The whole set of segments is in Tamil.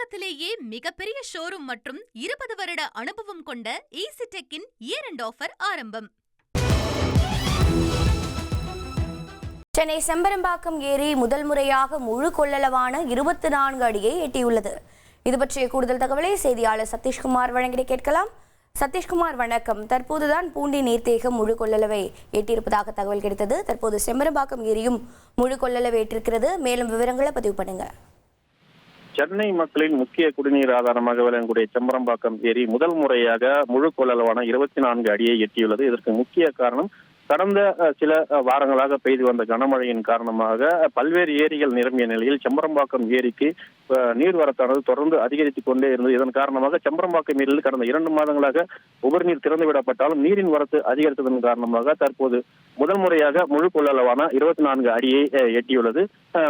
தமிழகத்திலேயே மிகப்பெரிய ஷோரூம் மற்றும் 20 வருட அனுபவம் கொண்ட ஈசிடெக்கின் இயர் எண்ட் ஆஃபர் ஆரம்பம். சென்னை செம்பரம்பாக்கம் ஏரி முதல் முறையாக முழு கொள்ளளவான 24 அடியை எட்டியுள்ளது. இது பற்றிய கூடுதல் தகவலை செய்தியாளர் சதீஷ்குமார் வழங்கிட கேட்கலாம். சதீஷ்குமார் வணக்கம். தற்போதுதான் பூண்டி நீர்த்தேகம் முழு கொள்ளளவை எட்டியிருப்பதாக தகவல் கிடைத்தது. தற்போது செம்பரம்பாக்கம் ஏரியும் முழு கொள்ளளவை எட்டிருக்கிறது. மேலும் விவரங்களை பதிவு பண்ணுங்க. சென்னை மக்களின் முக்கிய குடிநீர் ஆதாரமாக விளங்கக்கூடிய செம்பரம்பாக்கம் ஏரி முதல் முறையாக முழு கொள்ளளவான 24 அடியை எட்டியுள்ளது. இதற்கு முக்கிய காரணம் கடந்த சில வாரங்களாக பெய்து வந்த கனமழையின் காரணமாக பல்வேறு ஏரிகள் நிரம்பிய நிலையில் செம்பரம்பாக்கம் ஏரிக்கு நீர்வரத்தானது தொடர்ந்து அதிகரித்துக் கொண்டே இருந்தது. இதன் காரணமாக செம்பரம்பாக்கம் ஏரியில் கடந்த 2 மாதங்களாக உபரி நீர் திறந்து விடப்பட்டாலும் நீரின் வரத்து அதிகரித்ததன் காரணமாக தற்போது முதல் முறையாக முழு கொள்ளளவான 24 அடியை எட்டியுள்ளது.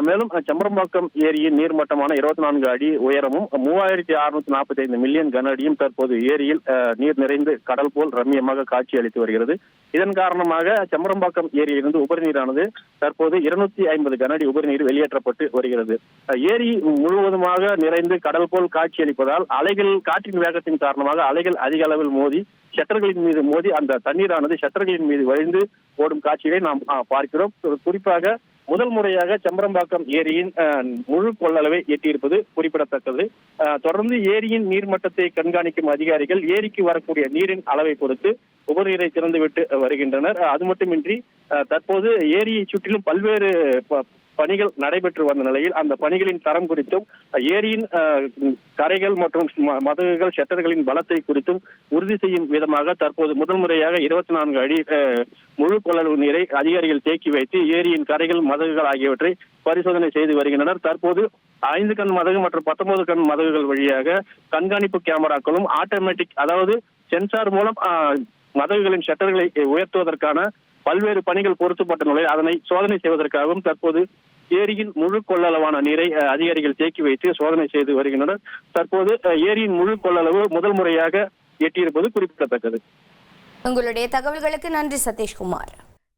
மேலும் செம்பரம்பாக்கம் ஏரியின் நீர்மட்டமான 24 அடி உயரமும் 3645 மில்லியன் கன அடியும் தற்போது ஏரியில் நீர் நிறைந்து கடல் போல் ரம்மியமாக காட்சி அளித்து வருகிறது. இதன் காரணமாக செம்பரம்பாக்கம் ஏரியிலிருந்து உபரி நீரானது தற்போது 250 கன அடி உபரி நீர் வெளியேற்றப்பட்டு வருகிறது. ஏரி முழுவதுமாக நிறைந்து கடல் போல் காட்சி அளிப்பதால் அலைகள் காற்றின் வேகத்தின் காரணமாக அலைகள் அதிக அளவில் மோதி ஷட்டர்களின் மீது மோதி அந்த தண்ணீரானது ஷட்டர்களின் மீது வழிந்து ஓடும் காட்சியை நாம் பார்க்கிறோம். குறிப்பாக முதல் முறையாக செம்பரம்பாக்கம் ஏரியின் முழு கொள்ளளவை எட்டியிருப்பது குறிப்பிடத்தக்கது. தொடர்ந்து ஏரியின் நீர்மட்டத்தை கண்காணிக்கும் அதிகாரிகள் ஏரிக்கு வரக்கூடிய நீரின் அளவை பொறுத்து உபநீரை திறந்துவிட்டு வருகின்றனர். அது மட்டுமின்றி தற்போது ஏரியை சுற்றிலும் பல்வேறு பணிகள் நடைபெற்று வந்த நிலையில் அந்த பணிகளின் தரம் குறித்தும் ஏரியின் கரைகள் மற்றும் மதகுகள் ஷட்டர்களின் பலத்தை குறித்தும் உறுதி செய்யும் விதமாக தற்போது முதல் முறையாக 24 அடி முழு கொள்ளளவு நீரை அதிகாரிகள் தேக்கி வைத்து ஏரியின் கரைகள் மதகுகள் ஆகியவற்றை பரிசோதனை செய்து வருகின்றனர். தற்போது 5 கண் மதகு மற்றும் 19 கண் மதகுகள் வழியாக கண்காணிப்பு கேமராக்களும் ஆட்டோமேட்டிக் அதாவது சென்சார் மூலம் மதகுகளின் ஷட்டர்களை உயர்த்துவதற்கான பல்வேறு பணிகள் பொருத்தப்பட்ட நிலையில் அதனை சோதனை செய்வதற்காகவும் தற்போது ஏரியின் முழு கொள்ளளவான நீரை அதிகாரிகள் தேக்கி வைத்து சோதனை செய்து வருகின்றனர். தற்போது ஏரியின் முழு கொள்ளளவு முதல் முறையாக எட்டியிருப்பது குறிப்பிடத்தக்கது. உங்களுடைய தகவல்களுக்கு நன்றி சதீஷ்குமார்.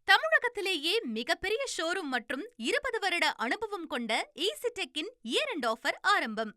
தமிழகத்திலேயே மிகப்பெரிய ஷோரூம் மற்றும் 20 வருட அனுபவம் கொண்ட ஈசிடெக்கின் இயர் எண்ட் ஆஃபர் ஆரம்பம்.